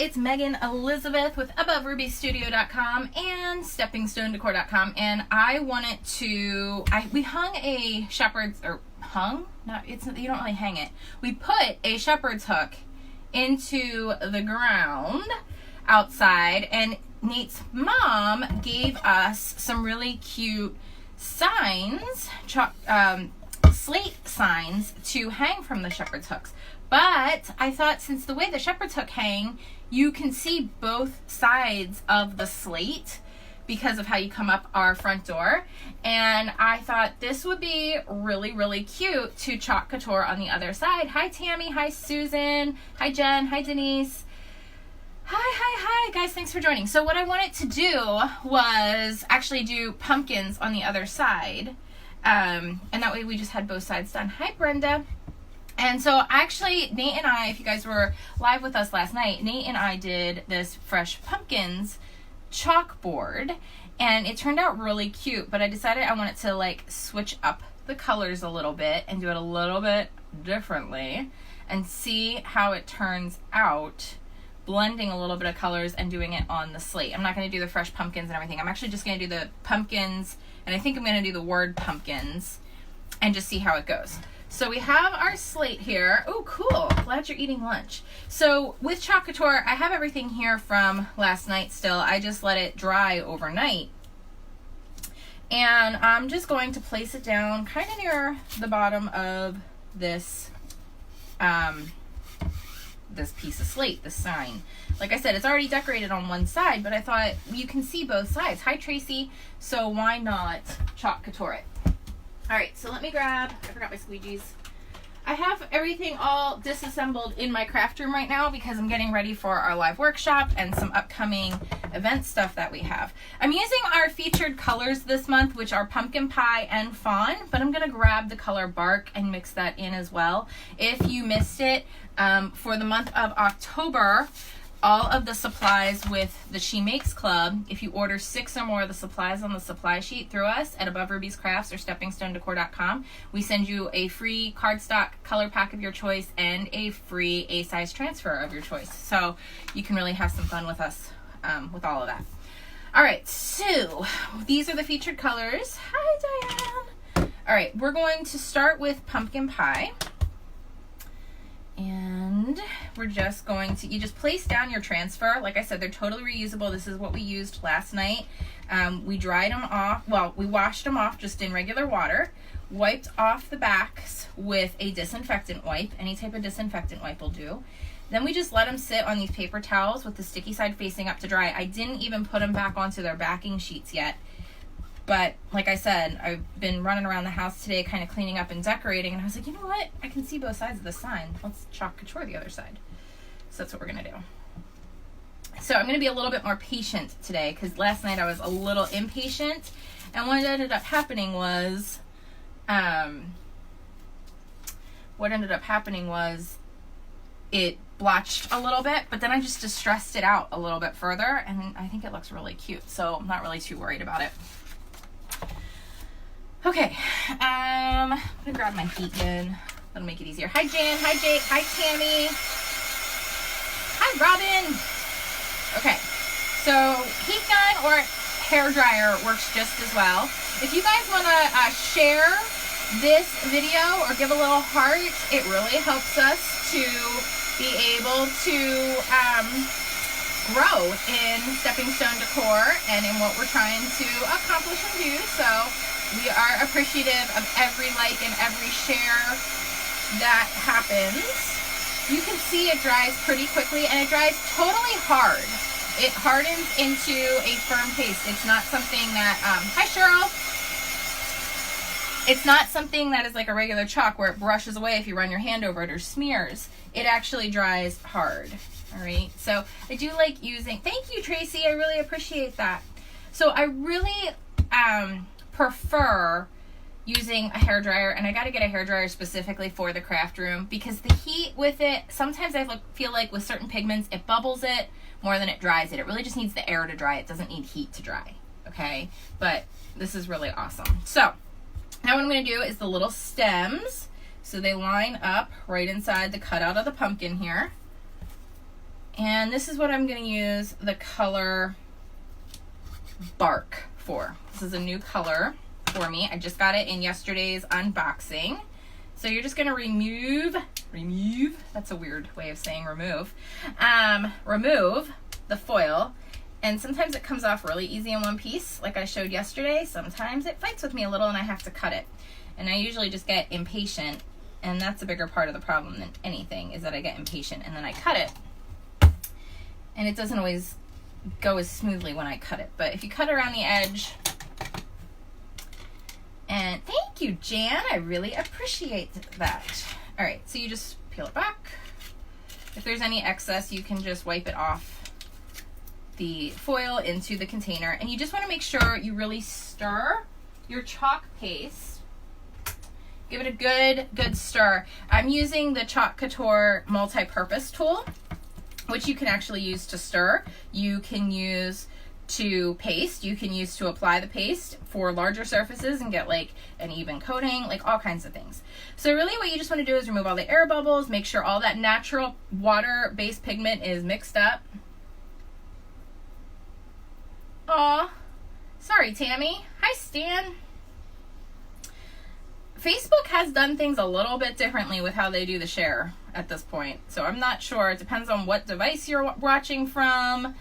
it's Megan Elizabeth with AboveRubyStudio.com and SteppingStoneDecor.com, and I wanted to, we hung a shepherd's, or hung? Not, it's, you don't really hang it. We put a shepherd's hook into the ground outside, and Nate's mom gave us some really cute signs, slate signs to hang from the shepherd's hooks. But I thought, since the way the shepherd's hook hang, you can see both sides of the slate because of how you come up our front door. And I thought this would be really, really cute to chalk couture on the other side. Hi, Tammy. Hi, Susan. Hi, Jen. Hi, Denise. Hi, guys. Thanks for joining. So what I wanted to do was actually do pumpkins on the other side. And that way we just had both sides done. Hi, Brenda. And so actually, Nate and I, if you guys were live with us last night, Nate and I did this Fresh Pumpkins chalkboard, and it turned out really cute, but I decided I wanted to like switch up the colors a little bit and do it a little bit differently and see how it turns out, blending a little bit of colors and doing it on the slate. I'm not going to do the fresh pumpkins and everything. I'm actually just going to do the pumpkins, and I think I'm going to do the word pumpkins and just see how it goes. So we have our slate here. Oh, cool. Glad you're eating lunch. So with Chalk Couture, I have everything here from last night still. I just let it dry overnight. And I'm just going to place it down kind of near the bottom of this, this piece of slate, this sign. Like I said, it's already decorated on one side, but I thought you can see both sides. Hi, Tracy. So why not Chalk Couture it? All right, so let me grab, I forgot my squeegees. I have everything all disassembled in my craft room right now because I'm getting ready for our live workshop and some upcoming event stuff that we have. I'm using our featured colors this month, which are Pumpkin Pie and Fawn, but I'm gonna grab the color Bark and mix that in as well. If you missed it, for the month of October, all of the supplies with the She Makes Club, if you order 6 or more of the supplies on the supply sheet through us at Above Ruby's Crafts or SteppingStoneDecor.com, we send you a free cardstock color pack of your choice and a free A-size transfer of your choice. So you can really have some fun with us with all of that. All right, so these are the featured colors. Hi, Diane. All right, we're going to start with Pumpkin Pie. And we're just going to, you just place down your transfer. Like I said, they're totally reusable. This is what we used last night. We dried them off, well, we washed them off just in regular water, wiped off the backs with a disinfectant wipe. Any type of disinfectant wipe will do. Then we just let them sit on these paper towels with the sticky side facing up to dry. I didn't even put them back onto their backing sheets yet. But like I said, I've been running around the house today kind of cleaning up and decorating, and I was like, you know what? I can see both sides of the sign. Let's Chalk Couture the other side. So that's what we're going to do. So I'm going to be a little bit more patient today because last night I was a little impatient, and what ended up happening was, it blotched a little bit, but then I just distressed it out a little bit further, and I think it looks really cute. So I'm not really too worried about it. Okay, I'm gonna grab my heat gun. That'll make it easier. Hi, Jan. Hi, Jake. Hi, Tammy. Hi, Robin. Okay, so heat gun or hair dryer works just as well. If you guys wanna share this video or give a little heart, it really helps us to be able to grow in Stepping Stone Decor and in what we're trying to accomplish and do. So we are appreciative of every like and every share that happens. You can see it dries pretty quickly, and it dries totally hard. It hardens into a firm paste. It's not something that, hi Cheryl. It's not something that is like a regular chalk where it brushes away if you run your hand over it or smears. It actually dries hard. All right, so I do like using, thank you Tracy, I really appreciate that. So I really prefer using a hairdryer, and I got to get a hairdryer specifically for the craft room because the heat with it, sometimes I feel like with certain pigments, it bubbles it more than it dries it. It really just needs the air to dry. It doesn't need heat to dry, okay? But this is really awesome. So now what I'm going to do is the little stems. So they line up right inside the cutout of the pumpkin here. And this is what I'm going to use the color Bark for. This is a new color for me. I just got it in yesterday's unboxing. So you're just going to remove, that's a weird way of saying remove the foil. And sometimes it comes off really easy in one piece, like I showed yesterday. Sometimes it fights with me a little and I have to cut it. And I usually just get impatient, and that's a bigger part of the problem than anything, is that I get impatient and then I cut it. And it doesn't always go as smoothly when I cut it. But if you cut around the edge, and thank you, Jan, I really appreciate that. All right, so you just peel it back. If there's any excess, you can just wipe it off the foil into the container. And you just want to make sure you really stir your chalk paste. Give it a good stir. I'm using the Chalk Couture multi-purpose tool, which you can actually use to stir. You can use to paste. You can use to apply the paste for larger surfaces and get like an even coating, like all kinds of things. So really what you just want to do is remove all the air bubbles, make sure all that natural water-based pigment is mixed up. Aw, sorry, Tammy. Hi, Stan. Facebook has done things a little bit differently with how they do the share at this point. So I'm not sure. It depends on what device you're watching from,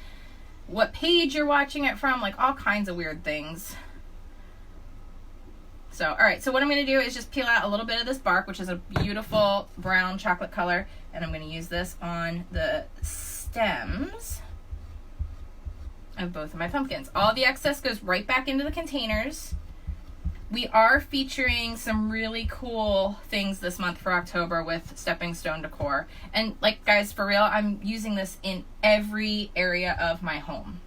what page you're watching it from, like all kinds of weird things. So, all right. So what I'm going to do is just peel out a little bit of this bark, which is a beautiful brown chocolate color. And I'm going to use this on the stems of both of my pumpkins. All the excess goes right back into the containers. We are featuring some really cool things this month for October with Stepping Stone Decor. And like, guys, for real, I'm using this in every area of my home.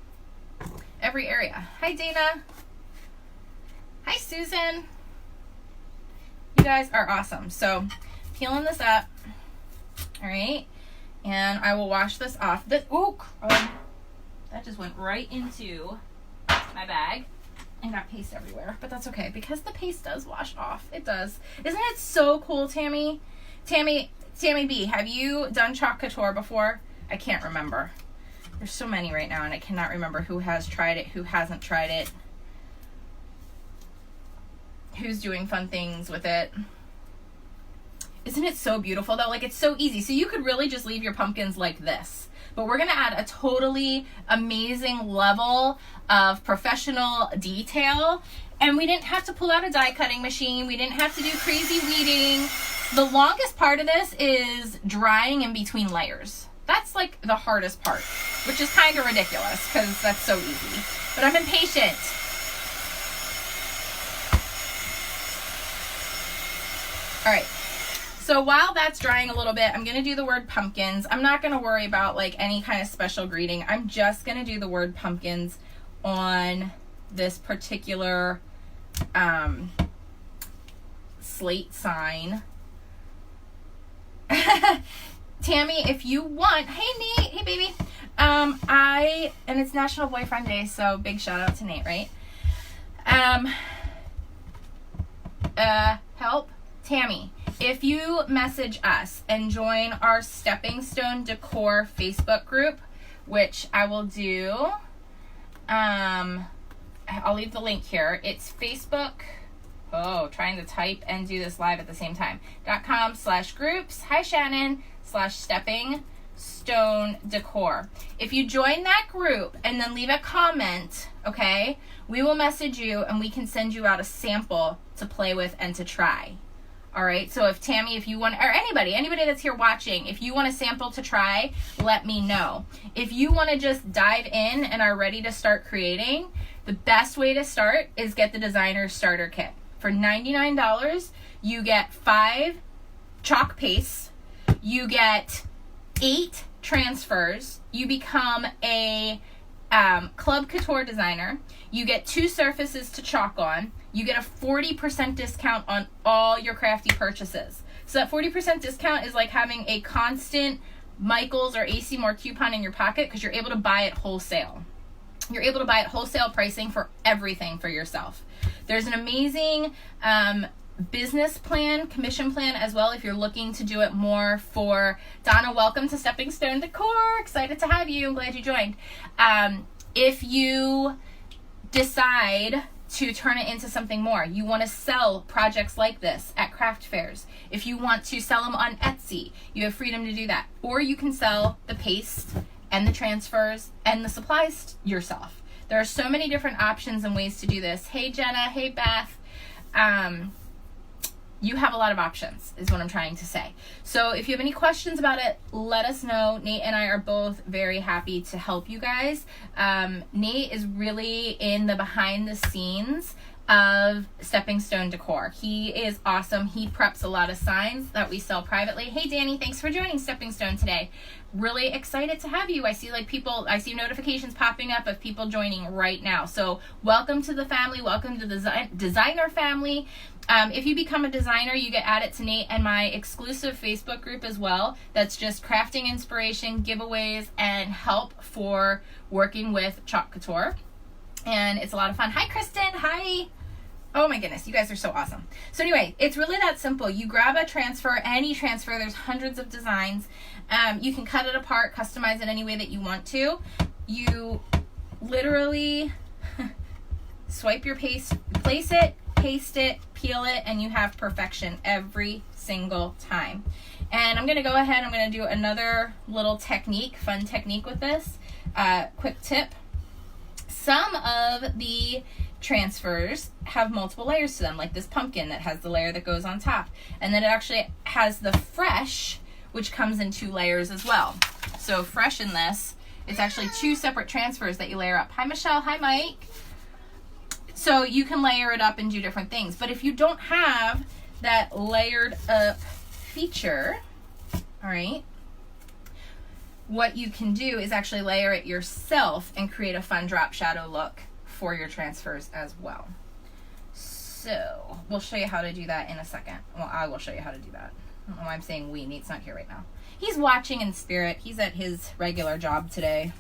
Every area. Hi, Dana. Hi, Susan. You guys are awesome. So, peeling this up. All right. And I will wash this off. That just went right into my bag. And got paste everywhere, but that's okay because the paste does wash off. It does. Isn't it so cool, Tammy? Tammy B, have you done Chalk Couture before? I can't remember. There's so many right now and I cannot remember who has tried it, who hasn't tried it, who's doing fun things with it. Isn't it so beautiful though? Like, it's so easy. So you could really just leave your pumpkins like this. But we're going to add a totally amazing level of professional detail. And we didn't have to pull out a die cutting machine. We didn't have to do crazy weeding. The longest part of this is drying in between layers. That's like the hardest part, which is kind of ridiculous because that's so easy. But I'm impatient. All right. So while that's drying a little bit, I'm going to do the word pumpkins. I'm not going to worry about like any kind of special greeting. I'm just going to do the word pumpkins on this particular slate sign. Tammy, if you want, hey Nate, hey baby. And it's National Boyfriend Day, so big shout out to Nate, right? Help, Tammy. If you message us and join our Stepping Stone Decor Facebook group, which I will do, I'll leave the link here. It's Facebook, trying to type and do this live at the same time, .com/groups, hi Shannon, /Stepping Stone Decor. If you join that group and then leave a comment, okay, we will message you and we can send you out a sample to play with and to try. All right, so if Tammy, if you want, or anybody that's here watching, if you want a sample to try, let me know. If you want to just dive in and are ready to start creating, the best way to start is get the designer starter kit. For $99, you get 5 chalk pastes, you get 8 transfers, you become a Club Couture designer, you get 2 surfaces to chalk on, you get a 40% discount on all your crafty purchases. So that 40% discount is like having a constant Michaels or AC Moore coupon in your pocket because you're able to buy it wholesale. You're able to buy it wholesale pricing for everything for yourself. There's an amazing business plan, commission plan as well if you're looking to do it more for Donna. Welcome to Stepping Stone Decor. Excited to have you. I'm glad you joined. If you decide to turn it into something more, you want to sell projects like this at craft fairs, if you want to sell them on Etsy, you have freedom to do that. Or you can sell the paste and the transfers and the supplies yourself. There are so many different options and ways to do this. Hey Jenna, hey Beth. You have a lot of options is what I'm trying to say. So if you have any questions about it, let us know. Nate and I are both very happy to help you guys. Nate is really in the behind the scenes of Stepping Stone Decor. He is awesome. He preps a lot of signs that we sell privately. Hey Danny, thanks for joining Stepping Stone today. Really excited to have you. I see notifications popping up of people joining right now. So welcome to the family. Welcome to the designer family. If you become a designer, you get added to Nate and my exclusive Facebook group as well. That's just crafting inspiration, giveaways, and help for working with Chalk Couture. And it's a lot of fun. Hi, Kristen. Hi. Oh my goodness, you guys are so awesome. So anyway, it's really that simple. You grab a transfer, any transfer. There's hundreds of designs. You can cut it apart, customize it any way that you want to. You literally swipe your paste, place it, paste it, peel it, and you have perfection every single time. And I'm going to go ahead, I'm going to do another little technique, fun technique with this. Quick tip. Some of the transfers have multiple layers to them, like this pumpkin that has the layer that goes on top. And then it actually has the fresh, which comes in 2 layers as well. So fresh in this, it's actually 2 separate transfers that you layer up. Hi, Michelle. Hi, Mike. So you can layer it up and do different things. But if you don't have that layered up feature, all right, what you can do is actually layer it yourself and create a fun drop shadow look for your transfers as well. So we'll show you how to do that in a second. Well, I will show you how to do that. I don't know why I'm saying we. Nate's not here right now. He's watching in spirit. He's at his regular job today.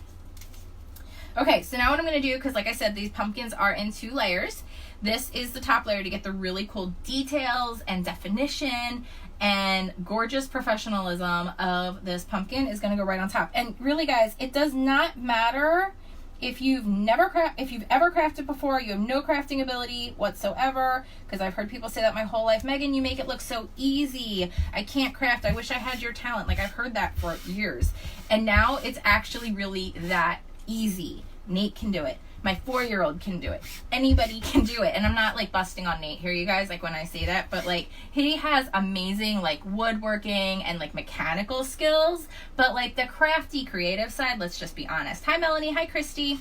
Okay, so now what I'm going to do, because like I said, these pumpkins are in 2 layers. This is the top layer to get the really cool details and definition and gorgeous professionalism of this pumpkin is going to go right on top. And really, guys, it does not matter if you've ever crafted before, you have no crafting ability whatsoever, because I've heard people say that my whole life. Megan, you make it look so easy. I can't craft. I wish I had your talent. Like, I've heard that for years. And now it's actually really that easy. Nate can do it. My 4-year-old can do it. Anybody can do it. And I'm not like busting on Nate here, you guys, like when I say that, but like he has amazing like woodworking and like mechanical skills, but like the crafty creative side, let's just be honest. Hi Melanie, hi Christy.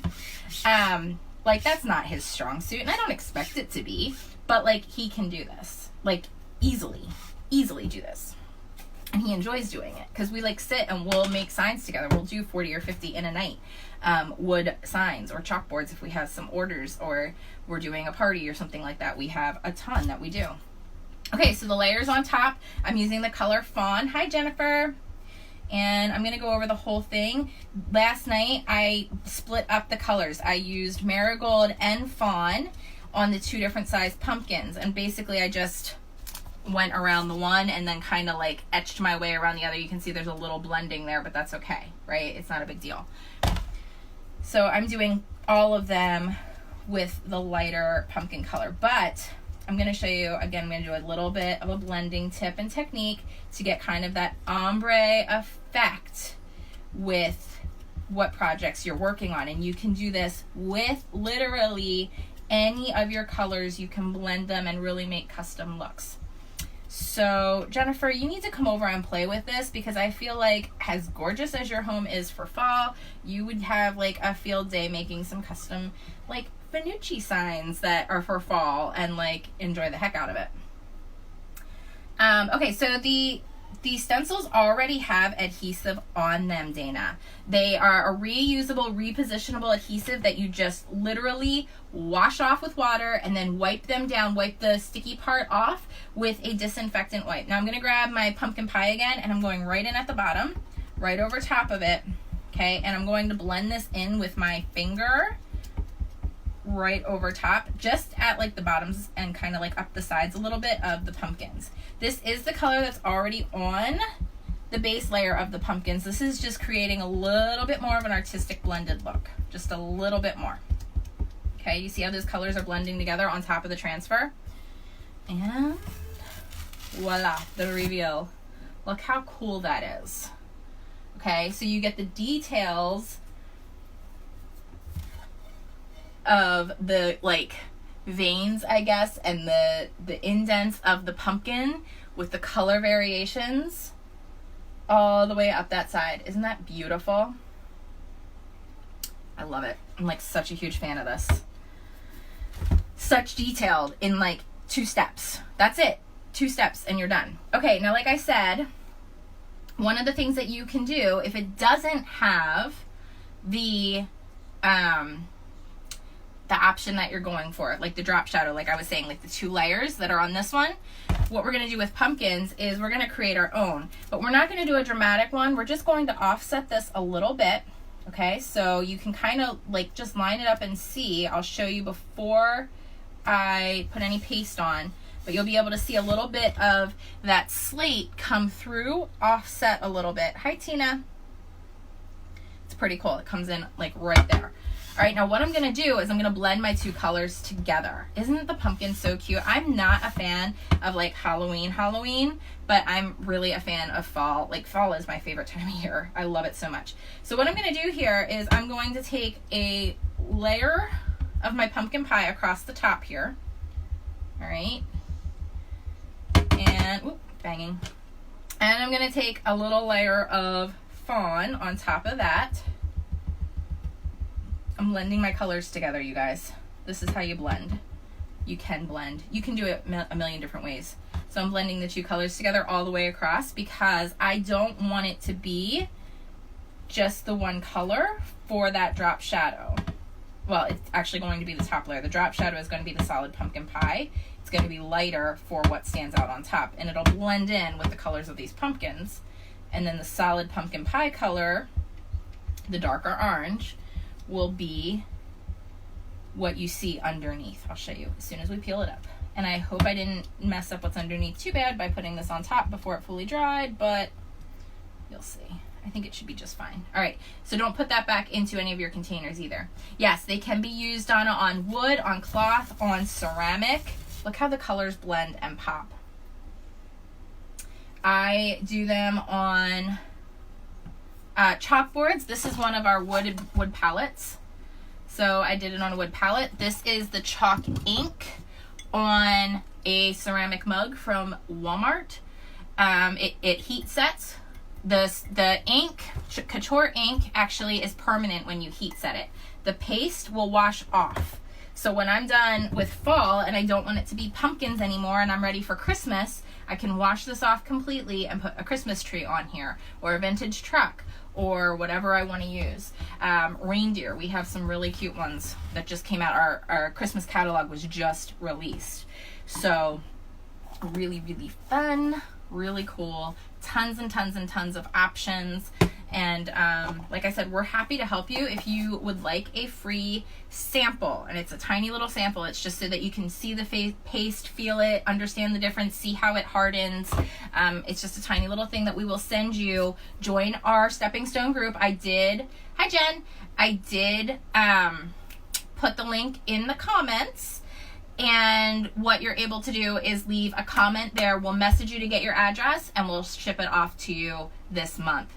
Like that's not his strong suit, and I don't expect it to be, but like he can do this. Like easily do this. And he enjoys doing it because we like sit and we'll make signs together. We'll do 40 or 50 in a night. Wood signs or chalkboards if we have some orders or we're doing a party or something like that. We have a ton that we do. Okay, so the layers on top, I'm using the color Fawn. Hi Jennifer. And I'm going to go over the whole thing. Last night I split up the colors. I used Marigold and Fawn on the 2 different size pumpkins, and basically I just went around the one and then kind of like etched my way around the other. You can see there's a little blending there, but that's okay, right? It's not a big deal. So I'm doing all of them with the lighter pumpkin color, but I'm going to show you, again, I'm going to do a little bit of a blending tip and technique to get kind of that ombre effect with what projects you're working on. And you can do this with literally any of your colors. You can blend them and really make custom looks. So Jennifer, you need to come over and play with this, because I feel like as gorgeous as your home is for fall, you would have like a field day making some custom like Finucci signs that are for fall and like enjoy the heck out of it. Okay, so the stencils already have adhesive on them, Dana. They are a reusable, repositionable adhesive that you just literally wash off with water and then wipe them down, wipe the sticky part off with a disinfectant wipe. Now I'm going to grab my pumpkin pie again, and I'm going right in at the bottom, right over top of it, okay? And I'm going to blend this in with my finger right over top, just at like the bottoms and kind of like up the sides a little bit of the pumpkins. This is the color that's already on the base layer of the pumpkins. This is just creating a little bit more of an artistic blended look, just a little bit more. Okay, you see how those colors are blending together on top of the transfer? And voila, the reveal. Look how cool that is. Okay, so you get the details of the like veins, I guess, and the indents of the pumpkin with the color variations all the way up that side. Isn't that beautiful? I love it. I'm like such a huge fan of this. Such detailed in like 2 steps. That's it. 2 steps and you're done. Okay, now like I said, one of the things that you can do if it doesn't have the option that you're going for, like the drop shadow, like I was saying, like the 2 layers that are on this one, what we're going to do with pumpkins is we're going to create our own, but we're not going to do a dramatic one. We're just going to offset this a little bit. Okay, so you can kind of like just line it up and see. I'll show you before I put any paste on, but you'll be able to see a little bit of that slate come through, offset a little bit. Hi, Tina. It's pretty cool. It comes in like right there. All right, now what I'm going to do is I'm going to blend my 2 colors together. Isn't the pumpkin so cute? I'm not a fan of like Halloween, but I'm really a fan of fall. Like fall is my favorite time of year. I love it so much. So what I'm going to do here is I'm going to take a layer of my pumpkin pie across the top here. All right. And, whoop, banging. And I'm going to take a little layer of fawn on top of that. I'm blending my colors together, you guys. This is how you blend. You can blend. You can do it a million different ways. So I'm blending the 2 colors together all the way across because I don't want it to be just the one color for that drop shadow. Well, it's actually going to be the top layer. The drop shadow is going to be the solid pumpkin pie. It's going to be lighter for what stands out on top, and it'll blend in with the colors of these pumpkins. And then the solid pumpkin pie color, the darker orange, will be what you see underneath. I'll show you as soon as we peel it up. And I hope I didn't mess up what's underneath too bad by putting this on top before it fully dried, but you'll see. I think it should be just fine. All right, so don't put that back into any of your containers either. Yes, they can be used on wood, on cloth, on ceramic. Look how the colors blend and pop. I do them on chalkboards. This is one of our wood palettes. So I did it on a wood palette. This is the chalk ink on a ceramic mug from Walmart. It heat sets. The ink, Couture ink, actually is permanent when you heat set it. The paste will wash off. So when I'm done with fall and I don't want it to be pumpkins anymore and I'm ready for Christmas, I can wash this off completely and put a Christmas tree on here, or a vintage truck, or whatever I want to use. Reindeer, we have some really cute ones that just came out. Our Christmas catalog was just released. So really, really fun, really cool, tons and tons and tons of options. And like I said, we're happy to help you if you would like a free sample. And it's a tiny little sample. It's just so that you can see the paste, feel it, understand the difference, see how it hardens. It's just a tiny little thing that we will send you. Join our Stepping Stone group. Hi Jen. I did put the link in the comments. And what you're able to do is leave a comment there. We'll message you to get your address and we'll ship it off to you this month.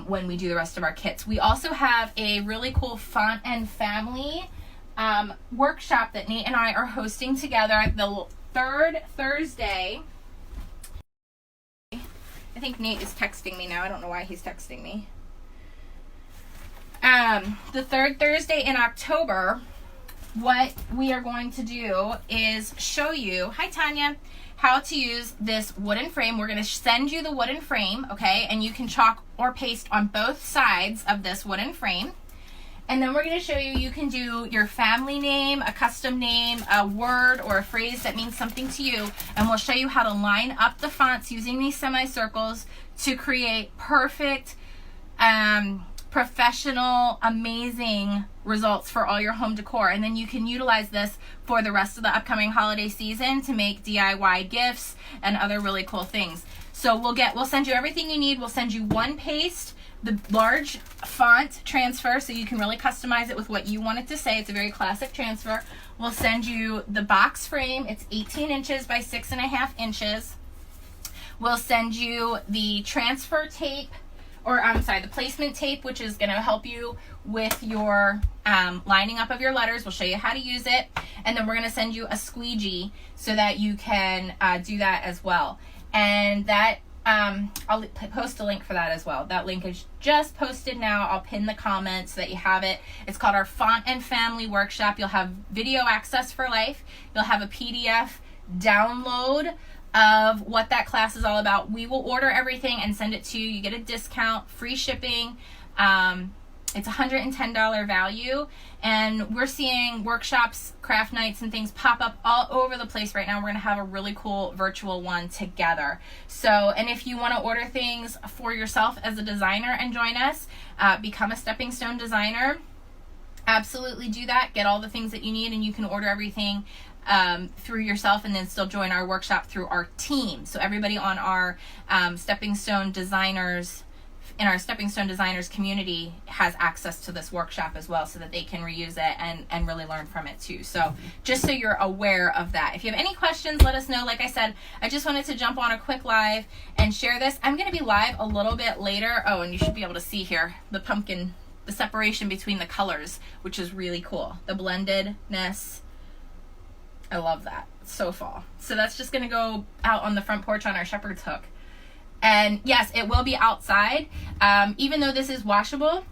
When we do the rest of our kits. We also have a really cool font and family workshop that Nate and I are hosting together the 3rd Thursday. I think Nate is texting me now. I don't know why he's texting me. The 3rd Thursday in October, what we are going to do is show you, hi Tanya, how to use this wooden frame. We're going to send you the wooden frame, okay? And you can chalk or paste on both sides of this wooden frame. And then we're going to show you, you can do your family name, a custom name, a word or a phrase that means something to you. And we'll show you how to line up the fonts using these semicircles to create perfect professional, amazing results for all your home decor. And then you can utilize this for the rest of the upcoming holiday season to make DIY gifts and other really cool things. So we'll send you everything you need. We'll send you one paste, the large font transfer, so you can really customize it with what you want it to say. It's a very classic transfer. We'll send you the box frame. It's 18 inches by 6.5 inches. We'll send you the transfer tape, or I'm sorry, the placement tape, which is going to help you with your lining up of your letters. We'll show you how to use it. And then we're going to send you a squeegee so that you can do that as well. And that, I'll post a link for that as well. That link is just posted now. I'll pin the comments so that you have it. It's called our Font and Family Workshop. You'll have video access for life. You'll have a PDF download of what that class is all about. We will order everything and send it to you. You get a discount, free shipping. It's $110 value, and we're seeing workshops, craft nights, and things pop up all over the place right now. We're going to have a really cool virtual one together. So, and if you want to order things for yourself as a designer and join us, become a Stepping Stone designer. Absolutely do that. Get all the things that you need, and you can order everything through yourself and then still join our workshop through our team. So everybody on our Stepping Stone Designers, in our Stepping Stone Designers community, has access to this workshop as well, so that they can reuse it and really learn from it too. So just so you're aware of that. If you have any questions, let us know. Like I said, I just wanted to jump on a quick live and share this. I'm going to be live a little bit later. Oh, and you should be able to see here the pumpkin, the separation between the colors, which is really cool. The blendedness. I love that. It's so fall. So that's just going to go out on the front porch on our shepherd's hook. And yes, it will be outside. Even though this is washable,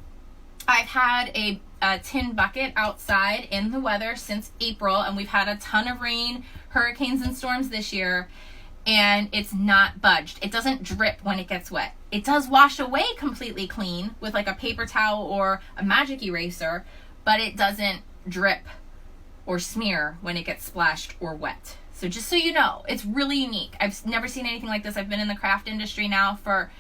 I've had a tin bucket outside in the weather since April, and we've had a ton of rain, hurricanes, and storms this year, and it's not budged. It doesn't drip when it gets wet. It does wash away completely clean with like a paper towel or a magic eraser, but it doesn't drip or smear when it gets splashed or wet. So just so you know, it's really unique. I've never seen anything like this. I've been in the craft industry now for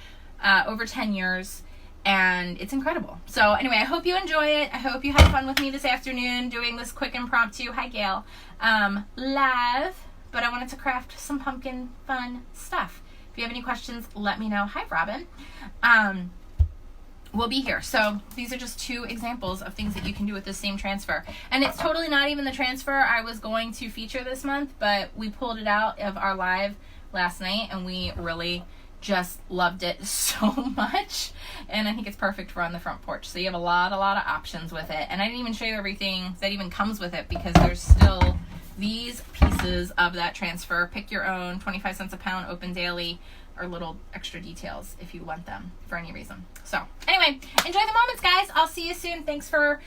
over 10 years, and it's incredible. So anyway, I hope you enjoy it. I hope you had fun with me this afternoon doing this quick impromptu, hi Gail, live, but I wanted to craft some pumpkin fun stuff. If you have any questions, let me know. Hi, Robin. We'll be here. So these are just two examples of things that you can do with the same transfer. And it's totally not even the transfer I was going to feature this month, but we pulled it out of our live last night, and we really just loved it so much. And I think it's perfect for on the front porch. So you have a lot of options with it. And I didn't even show you everything that even comes with it, because there's still these pieces of that transfer. Pick your own, 25 cents a pound, open daily, or little extra details if you want them for any reason. So anyway, enjoy the moments, guys. I'll see you soon. Thanks for